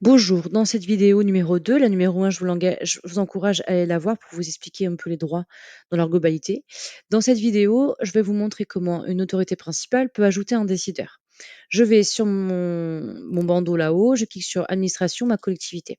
Bonjour, dans cette vidéo numéro 2, la numéro 1, je vous encourage à aller la voir pour vous expliquer un peu les droits dans leur globalité. Dans cette vidéo, je vais vous montrer comment une autorité principale peut ajouter un décideur. Je vais sur mon bandeau là-haut, je clique sur Administration, ma collectivité.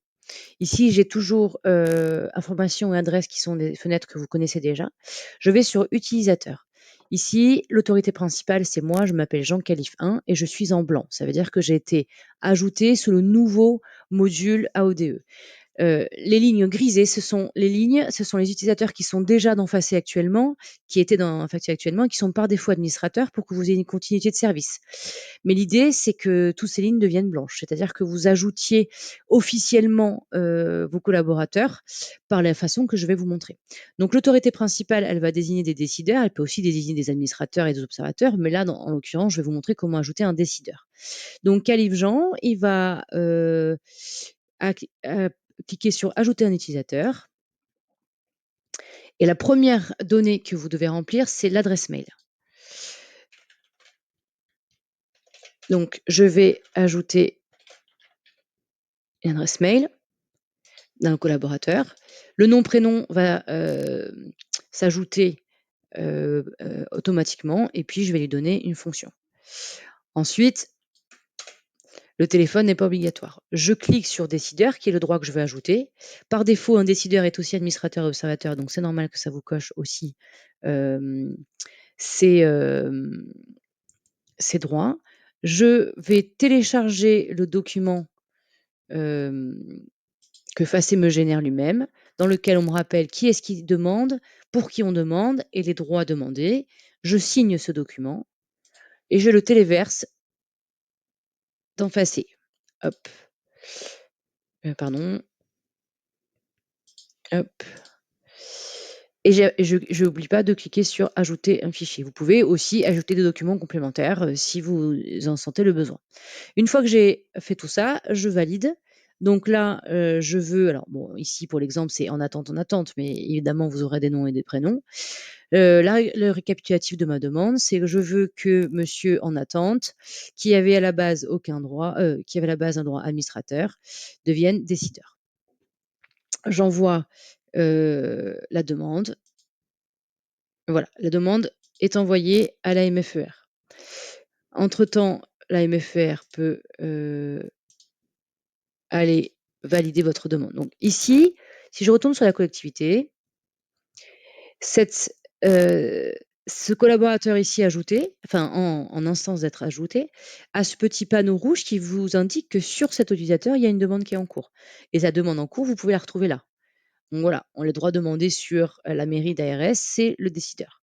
Ici, j'ai toujours informations et adresses qui sont des fenêtres que vous connaissez déjà. Je vais sur Utilisateur. Ici, l'autorité principale, c'est moi, je m'appelle Jean Calif 1 et je suis en blanc. Ça veut dire que j'ai été ajouté sous le nouveau module AODE. Les lignes grisées, ce sont les utilisateurs qui sont déjà dans Facé actuellement, qui étaient dans Facé actuellement et qui sont par défaut administrateurs pour que vous ayez une continuité de service. Mais l'idée, c'est que toutes ces lignes deviennent blanches, c'est-à-dire que vous ajoutiez officiellement vos collaborateurs par la façon que je vais vous montrer. Donc l'autorité principale, elle va désigner des décideurs, elle peut aussi désigner des administrateurs et des observateurs, mais là, en l'occurrence, je vais vous montrer comment ajouter un décideur. Donc Calif Jean, il va cliquer sur Ajouter un utilisateur. Et la première donnée que vous devez remplir, c'est l'adresse mail. Donc, je vais ajouter une adresse mail d'un collaborateur. Le nom, prénom va s'ajouter automatiquement et puis je vais lui donner une fonction. Ensuite, le téléphone n'est pas obligatoire. Je clique sur décideur, qui est le droit que je veux ajouter. Par défaut, un décideur est aussi administrateur et observateur, donc c'est normal que ça vous coche aussi ces droits. Je vais télécharger le document que Facé me génère lui-même, dans lequel on me rappelle qui est-ce qui demande, pour qui on demande et les droits demandés. Je signe ce document et je le téléverse dans Facé. Hop. Pardon. Hop. Et je n'oublie pas de cliquer sur Ajouter un fichier. Vous pouvez aussi ajouter des documents complémentaires si vous en sentez le besoin. Une fois que j'ai fait tout ça, je valide. Donc là, je veux, alors bon, ici pour l'exemple, c'est en attente, mais évidemment, vous aurez des noms et des prénoms. Là, le récapitulatif de ma demande, c'est que je veux que monsieur en attente, qui avait à la base aucun droit, qui avait à la base un droit administrateur, devienne décideur. J'envoie la demande. Voilà, la demande est envoyée à la MFER. Entre-temps, la MFER peut aller valider votre demande. Donc ici, si je retourne sur la collectivité, ce collaborateur ici ajouté, enfin en instance d'être ajouté, a ce petit panneau rouge qui vous indique que sur cet utilisateur, il y a une demande qui est en cours. Et sa demande en cours, vous pouvez la retrouver là. Donc voilà, on a le droit de demander sur la mairie d'ARS, c'est le décideur.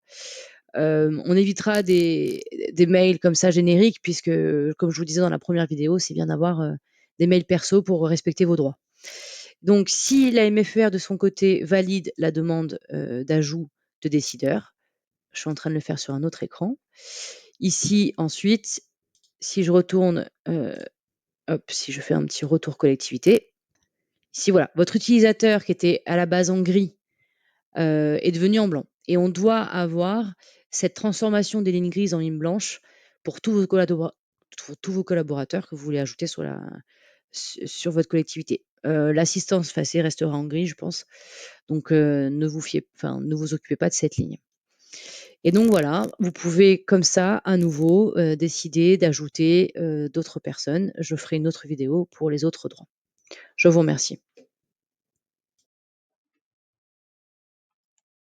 On évitera des mails comme ça génériques puisque, comme je vous disais dans la première vidéo, c'est bien d'avoir des mails perso pour respecter vos droits. Donc, si la MFER de son côté valide la demande d'ajout de décideur, je suis en train de le faire sur un autre écran. Ici, ensuite, si je retourne, si je fais un petit retour collectivité, ici voilà, votre utilisateur qui était à la base en gris est devenu en blanc. Et on doit avoir cette transformation des lignes grises en lignes blanches pour tous vos collaborateurs que vous voulez ajouter sur votre collectivité. L'assistance Facé restera en gris, je pense. Donc, ne vous occupez pas de cette ligne. Et donc voilà, vous pouvez comme ça, à nouveau, décider d'ajouter d'autres personnes. Je ferai une autre vidéo pour les autres droits. Je vous remercie.